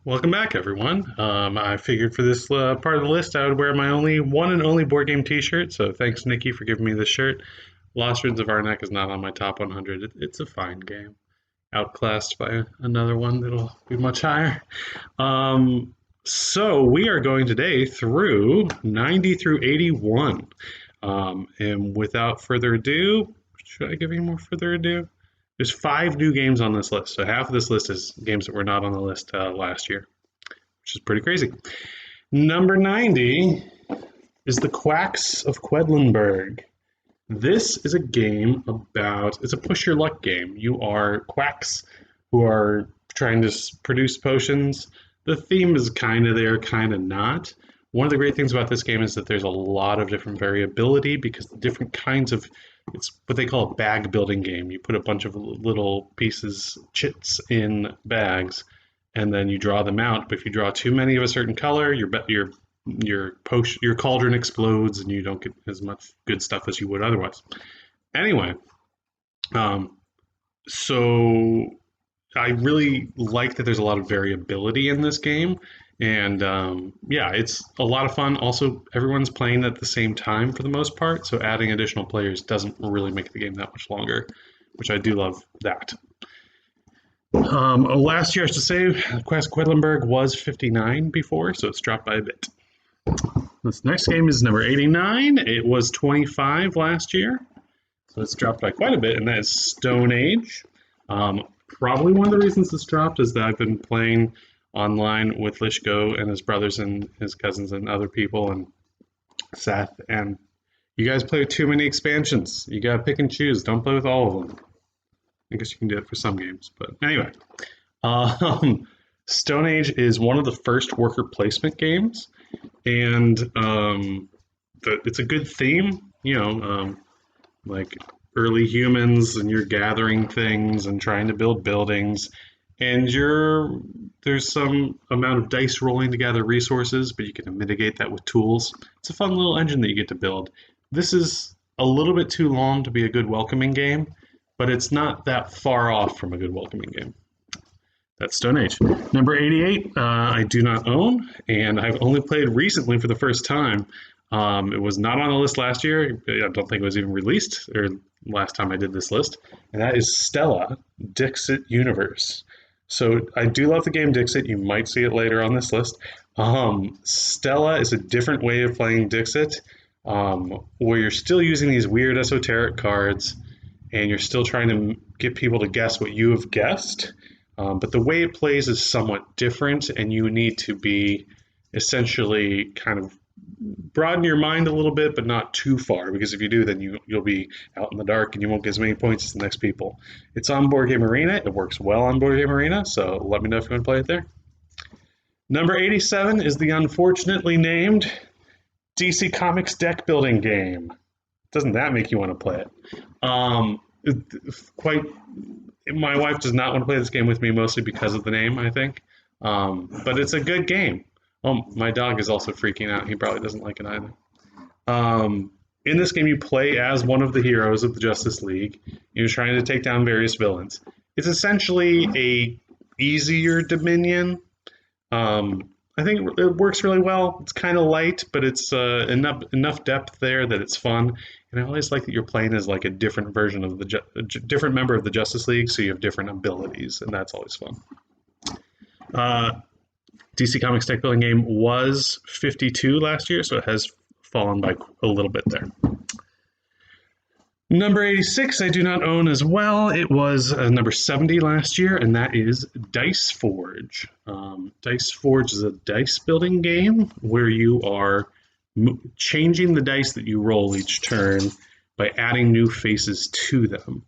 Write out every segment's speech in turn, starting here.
Welcome back, everyone. I figured for this part of the list, I would wear my one and only board game T-shirt. So thanks, Nikki, for giving me this shirt. Lost Winds of Arnak is not on my top 100. It's a fine game, outclassed by another one that'll be much higher. So we are going today through 90 through 81. And without further ado, should I give you more further ado? There's 5 new games on this list, so half of this list is games that were not on the list last year, which is pretty crazy. Number 90 is the Quacks of Quedlenberg. This is a game it's a push your luck game. You are quacks who are trying to produce potions. The theme is kind of there, kind of not. One of the great things about this game is that there's a lot of different variability because the different kinds of it's what they call a bag building game. You put a bunch of little pieces, chits in bags, and then you draw them out. But if you draw too many of a certain color, your cauldron explodes, and you don't get as much good stuff as you would otherwise. Anyway, so I really like that there's a lot of variability in this game. And yeah, it's a lot of fun. Also, everyone's playing at the same time for the most part, so adding additional players doesn't really make the game that much longer, which I do love that. Last year, I should say, Quest Quedlinburg was 59 before, so it's dropped by a bit. This next game is number 89. It was 25 last year, so it's dropped by quite a bit, and that is Stone Age. Probably one of the reasons it's dropped is that I've been playing online with Lishko and his brothers and his cousins and other people and Seth, and you guys play with too many expansions. You gotta pick and choose. Don't play with all of them. I guess you can do it for some games, but anyway. Stone Age is one of the first worker placement games, and it's a good theme, like early humans, and you're gathering things and trying to build buildings, and there's some amount of dice rolling to gather resources, but you can mitigate that with tools. It's a fun little engine that you get to build. This is a little bit too long to be a good welcoming game, but it's not that far off from a good welcoming game. That's Stone Age. Number 88, I do not own, and I've only played recently for the first time. It was not on the list last year. I don't think it was even released or last time I did this list, and that is Stella, Dixon Universe. So I do love the game Dixit. You might see it later on this list. Stella is a different way of playing Dixit, where you're still using these weird esoteric cards, and you're still trying to get people to guess what you have guessed. But the way it plays is somewhat different, and you need to be essentially kind of broaden your mind a little bit, but not too far, because if you do, then you'll be out in the dark and you won't get as many points as the next people. It's on Board Game Arena. It works well on Board Game Arena, so let me know if you want to play it there. Number 87 is the unfortunately named DC Comics deck building game. Doesn't that make you want to play it? My wife does not want to play this game with me, mostly because of the name, I think. But it's a good game. Oh, my dog is also freaking out. He probably doesn't like it either. In this game, you play as one of the heroes of the Justice League. You're trying to take down various villains. It's essentially a easier Dominion. I think it works really well. It's kind of light, but it's enough depth there that it's fun. And I always like that you're playing as like a different version of different member of the Justice League, so you have different abilities, and that's always fun. DC Comics deck building game was 52 last year, so it has fallen by a little bit there. Number 86 I do not own as well. It was number 70 last year, and that is Dice Forge. Dice Forge is a dice building game where you are changing the dice that you roll each turn by adding new faces to them.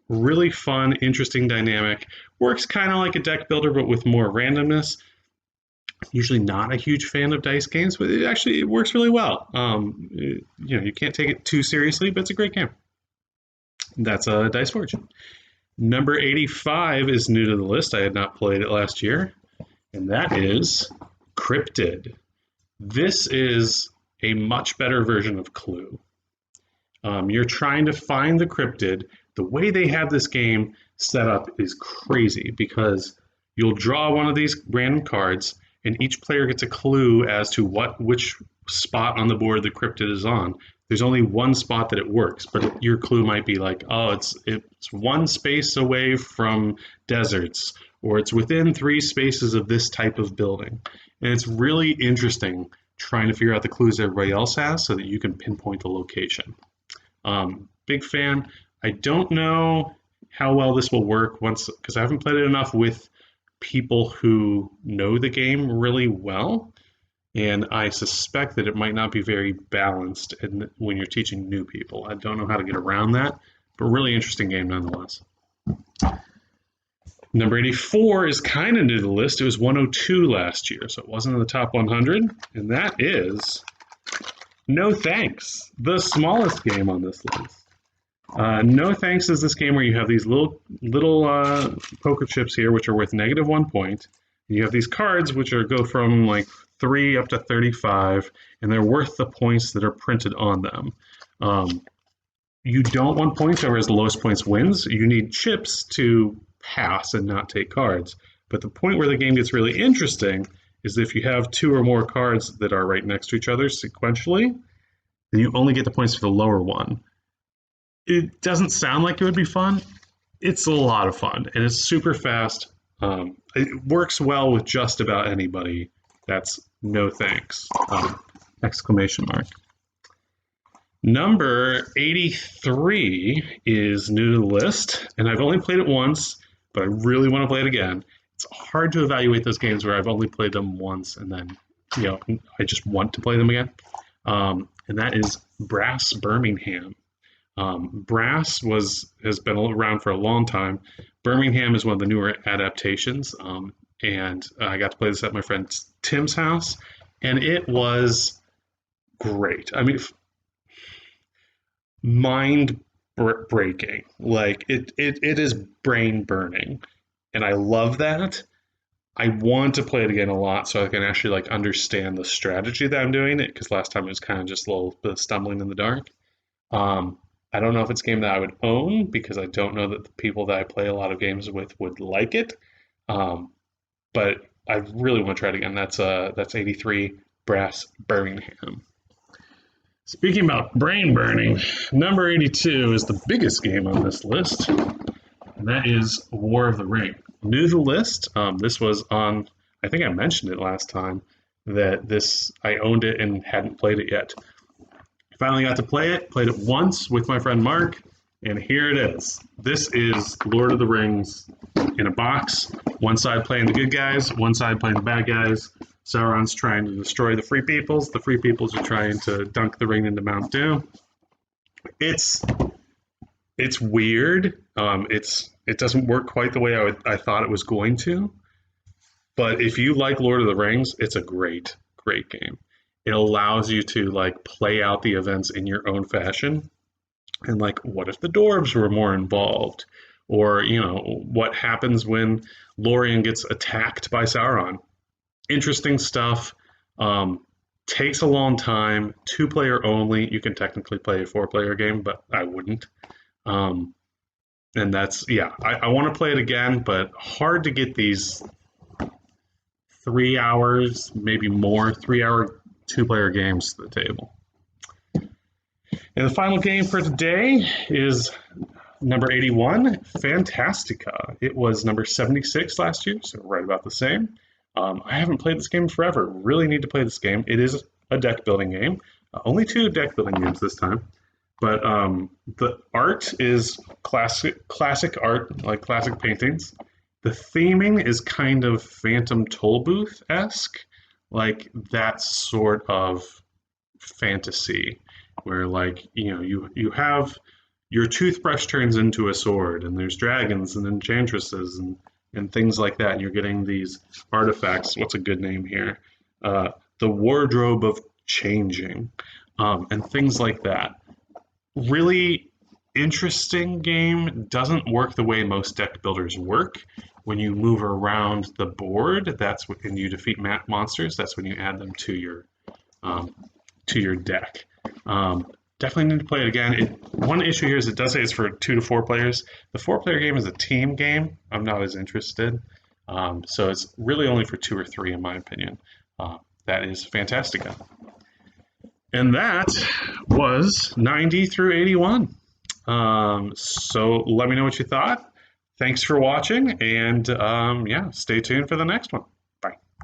Really fun, interesting dynamic. Works kind of like a deck builder, but with more randomness. Usually not a huge fan of dice games, but it works really well. You can't take it too seriously, but it's a great game. That's Dice Forge. Number 85 is new to the list. I had not played it last year, and that is Cryptid. This is a much better version of Clue. You're trying to find the cryptid. The way they have this game set up is crazy because You'll draw one of these random cards, and each player gets a clue as to which spot on the board the cryptid is on. There's only one spot that it works, but your clue might be like, oh, it's one space away from deserts, or it's within 3 spaces of this type of building. And it's really interesting trying to figure out the clues everybody else has so that you can pinpoint the location. Big fan. I don't know how well this will work once, because I haven't played it enough with people who know the game really well, and I suspect that it might not be very balanced when you're teaching new people. I don't know how to get around that, but really interesting game nonetheless. Number 84 is kind of new to the list. It was 102 last year, so it wasn't in the top 100, and that is No Thanks, the smallest game on this list. No Thanks is this game where you have these little poker chips here, which are worth -1 point. And you have these cards, which go from like 3 up to 35, and they're worth the points that are printed on them. You don't want points, however, as the lowest points wins. You need chips to pass and not take cards. But the point where the game gets really interesting is if you have 2 or more cards that are right next to each other sequentially, then you only get the points for the lower one. It doesn't sound like it would be fun. It's a lot of fun, and it's super fast. It works well with just about anybody. That's No Thanks! Exclamation mark. Number 83 is new to the list, and I've only played it once, but I really want to play it again. It's hard to evaluate those games where I've only played them once and then, I just want to play them again. And that is Brass Birmingham. Brass has been around for a long time. Birmingham is one of the newer adaptations, and I got to play this at my friend Tim's house, and it was great. I mean, mind breaking. Like it is brain burning, and I love that. I want to play it again a lot so I can actually like understand the strategy that I'm doing it, because last time it was kind of just a little bit of stumbling in the dark. I don't know if it's a game that I would own, because I don't know that the people that I play a lot of games with would like it. But I really want to try it again. That's 83 Brass Birmingham. Speaking about brain burning, number 82 is the biggest game on this list, and that is War of the Ring. New to the list. This was on, I think I mentioned it last time, that I owned it and hadn't played it yet. Finally got to play it, played it once with my friend Mark, and here it is. This is Lord of the Rings in a box. One side playing the good guys, one side playing the bad guys. Sauron's trying to destroy the Free Peoples. The Free Peoples are trying to dunk the ring into Mount Doom. It's weird. It doesn't work quite the way I thought it was going to. But if you like Lord of the Rings, it's a great, great game. It allows you to like play out the events in your own fashion. And like, what if the dwarves were more involved? Or, what happens when Lorien gets attacked by Sauron? Interesting stuff. Takes a long time. 2-player only. You can technically play a 4-player game, but I wouldn't. And that's, I want to play it again, but hard to get these 3 hours, maybe more, 3-hour 2-player games to the table. And the final game for today is number 81, Fantastica. It was number 76 last year, so right about the same. I haven't played this game forever. Really need to play this game. It is a deck building game. Only 2 deck building games this time. But the art is classic art, like classic paintings. The theming is kind of Phantom Tollbooth-esque, like that sort of fantasy, where like you have your toothbrush turns into a sword, and there's dragons and enchantresses and things like that, and you're getting these artifacts. What's a good name here? The Wardrobe of Changing, and things like that. Really interesting game. Doesn't work the way most deck builders work. When you move around the board, that's when you defeat monsters. That's when you add them to your deck. Definitely need to play it again. One issue here is it does say it's for 2 to 4 players. The 4-player game is a team game. I'm not as interested. So it's really only for 2 or 3, in my opinion. That is Fantastica. And that was 90 through 81. So let me know what you thought. Thanks for watching, and yeah, stay tuned for the next one.